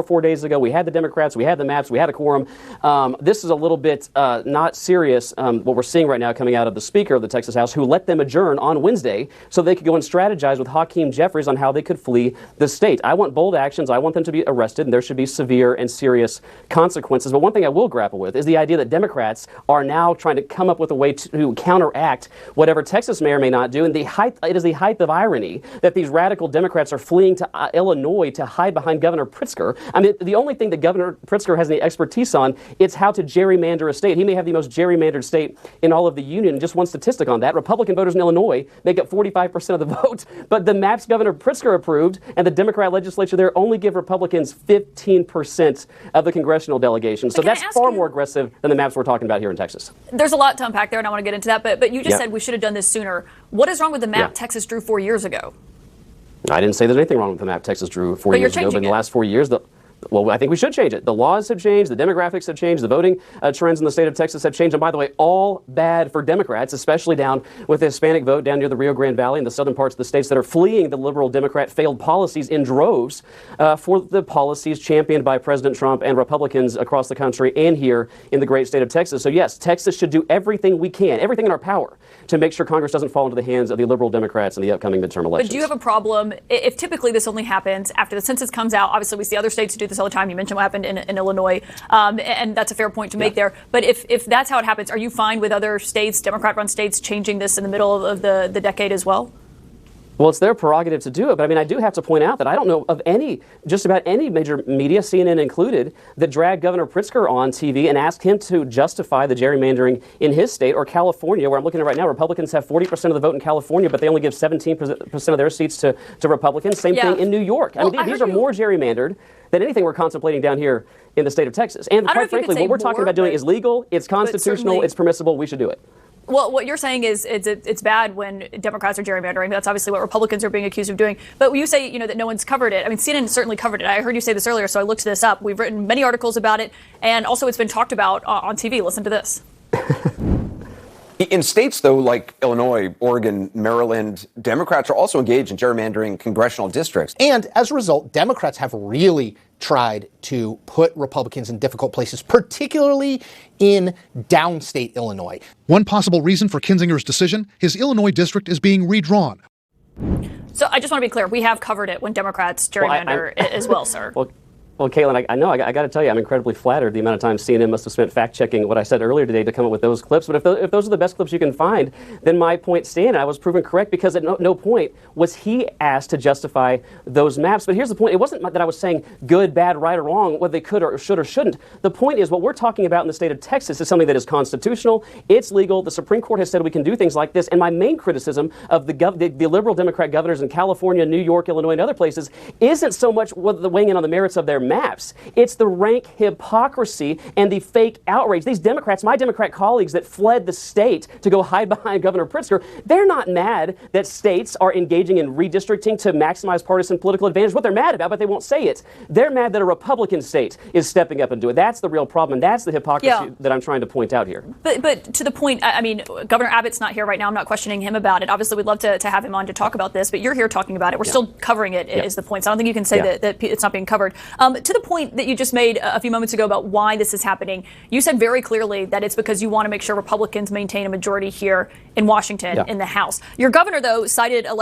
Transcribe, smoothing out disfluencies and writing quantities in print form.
4 days ago. We had the Democrats, we had the maps, we had a quorum. This is a little bit not serious, what we're seeing right now coming out of the Speaker of the Texas House, who let them adjourn on Wednesday so they could go and strategize with Hakeem Jeffries on how they could flee the state. I want bold actions. I want them to be arrested, and there should be severe and serious consequences. But one thing I will grapple with is the idea that Democrats are now trying to come up with a way to counteract whatever Texas may or may not do. And it is the height of irony that these radical Democrats are fleeing to Illinois to hide behind Governor Pritzker. I mean, the only thing that Governor Pritzker has any expertise on, it's how to gerrymander a state. He may have the most gerrymandered state in all of the union. And just one statistic on that, Republican voters in Illinois make up 45% of the vote, but the maps Governor Pritzker approved and the Democrat legislature there only give Republicans 15% of the congressional delegation. So that's far more aggressive than the maps we're talking about here in Texas. There's a lot to unpack there, and I want to get into that, but you just said we should have done this sooner. What is wrong with the map Texas drew 4 years ago? I didn't say there's anything wrong with the map Texas drew 4 years ago, but in the last 4 years, well, I think we should change it. The laws have changed, the demographics have changed, the voting trends in the state of Texas have changed. And by the way, all bad for Democrats, especially down with the Hispanic vote down near the Rio Grande Valley and the southern parts of the states that are fleeing the liberal Democrat failed policies in droves for the policies championed by President Trump and Republicans across the country and here in the great state of Texas. So yes, Texas should do everything we can, everything in our power, to make sure Congress doesn't fall into the hands of the liberal Democrats in the upcoming midterm elections. But do you have a problem if typically this only happens after the census comes out? Obviously, we see other states do this all the time. You mentioned what happened in Illinois, and that's a fair point to make there. But if that's how it happens, are you fine with other states, Democrat-run states, changing this in the middle of the decade as well? Well, it's their prerogative to do it, but I mean, I do have to point out that I don't know of just about any major media, CNN included, that dragged Governor Pritzker on TV and asked him to justify the gerrymandering in his state, or California, where I'm looking at right now. Republicans have 40% of the vote in California, but they only give 17% of their seats to Republicans. Same thing in New York. I mean, these are more gerrymandered than anything we're contemplating down here in the state of Texas. And quite frankly, what we're talking about doing is legal, it's constitutional, it's permissible, we should do it. Well, what you're saying is it's bad when Democrats are gerrymandering. That's obviously what Republicans are being accused of doing. But you say, that no one's covered it. I mean, CNN certainly covered it. I heard you say this earlier, so I looked this up. We've written many articles about it, and also it's been talked about on TV. Listen to this. In states, though, like Illinois, Oregon, Maryland, Democrats are also engaged in gerrymandering congressional districts. And as a result, Democrats have really tried to put Republicans in difficult places, particularly in downstate Illinois. One possible reason for Kinzinger's decision, his Illinois district is being redrawn. So I just want to be clear. We have covered it when Democrats gerrymander as well, sir. Well, Kaitlan, I know I got to tell you, I'm incredibly flattered the amount of time CNN must have spent fact-checking what I said earlier today to come up with those clips. But if those are the best clips you can find, then my point stands. I was proven correct because at no point was he asked to justify those maps. But here's the point. It wasn't that I was saying good, bad, right, or wrong, whether they could or should or shouldn't. The point is what we're talking about in the state of Texas is something that is constitutional. It's legal. The Supreme Court has said we can do things like this. And my main criticism of the liberal Democrat governors in California, New York, Illinois, and other places isn't so much the weighing in on the merits of their maps. It's the rank hypocrisy and the fake outrage. These Democrats, my Democrat colleagues that fled the state to go hide behind Governor Pritzker, they're not mad that states are engaging in redistricting to maximize partisan political advantage. What they're mad about, but they won't say it. They're mad that a Republican state is stepping up and doing it. That's the real problem, and that's the hypocrisy that I'm trying to point out here. But to the point, I mean, Governor Abbott's not here right now. I'm not questioning him about it. Obviously, we'd love to have him on to talk about this, but you're here talking about it. We're still covering it, is the point. So I don't think you can say that it's not being covered. To the point that you just made a few moments ago about why this is happening, you said very clearly that it's because you want to make sure Republicans maintain a majority here in Washington in the House. Your governor, though, cited 11